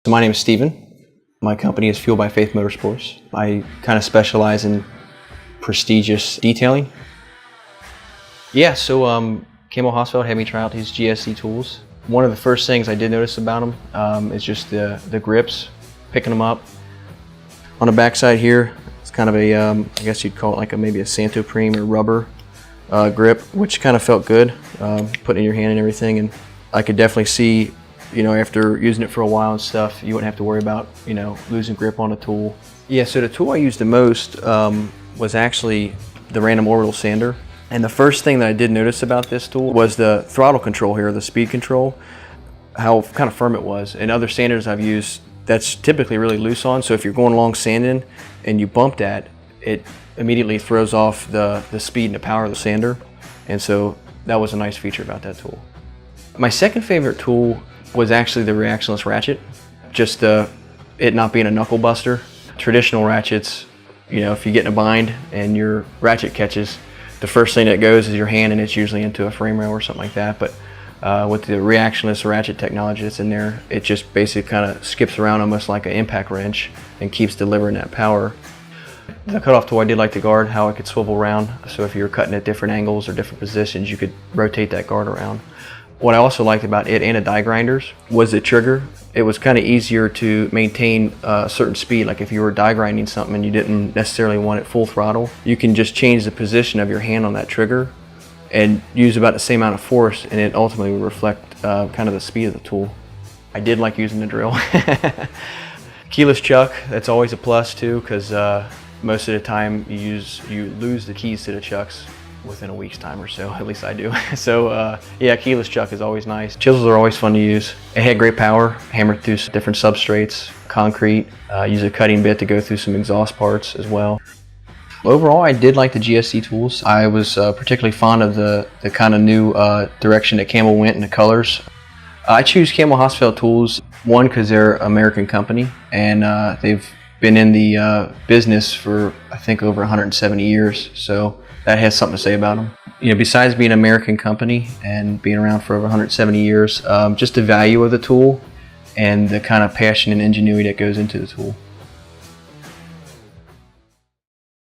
So my name is Steven. My company is Fueled by Faith Motorsports. I kind of specialize in prestigious detailing. Yeah, so Campbell Hausfeld had me try out his GSD tools. One of the first things I did notice about them is just the grips, picking them up. On the backside here, it's kind of a, I guess you'd call it like maybe a Santoprene or rubber grip, which kind of felt good, putting in your hand and everything. And I could definitely see, after using it for a while and stuff, you wouldn't have to worry about, losing grip on the tool. Yeah, so the tool I used the most was actually the random orbital sander. And the first thing that I did notice about this tool was the throttle control here, the speed control, how kind of firm it was. In other sanders I've used, that's typically really loose on, so if you're going along sanding and you bump that, it immediately throws off the speed and the power of the sander. And so that was a nice feature about that tool. My second favorite tool was actually the reactionless ratchet, just it not being a knuckle buster. Traditional ratchets, if you get in a bind and your ratchet catches, the first thing that goes is your hand, and it's usually into a frame rail or something like that. But with the reactionless ratchet technology that's in there, it just basically kind of skips around almost like an impact wrench and keeps delivering that power. The cutoff tool, I did like the guard, how it could swivel around. So if you were cutting at different angles or different positions, you could rotate that guard around. What I also liked about it and the die grinders was the trigger. It was kind of easier to maintain a certain speed. Like if you were die grinding something and you didn't necessarily want it full throttle, you can just change the position of your hand on that trigger and use about the same amount of force, and it ultimately will reflect kind of the speed of the tool. I did like using the drill. Keyless chuck, that's always a plus too, because most of the time you lose the keys to the chucks within a week's time or so, at least I do. So yeah, keyless chuck is always nice. Chisels are always fun to use. It had great power, hammered through different substrates, concrete, use a cutting bit to go through some exhaust parts as well. Overall, I did like the GSD tools. I was particularly fond of the kind of new direction that Campbell went in the colors. I choose Campbell Hausfeld tools, one, because they're an American company, and they've been in the business for, I think, over 170 years. So that has something to say about them. Besides being an American company and being around for over 170 years, just the value of the tool and the kind of passion and ingenuity that goes into the tool.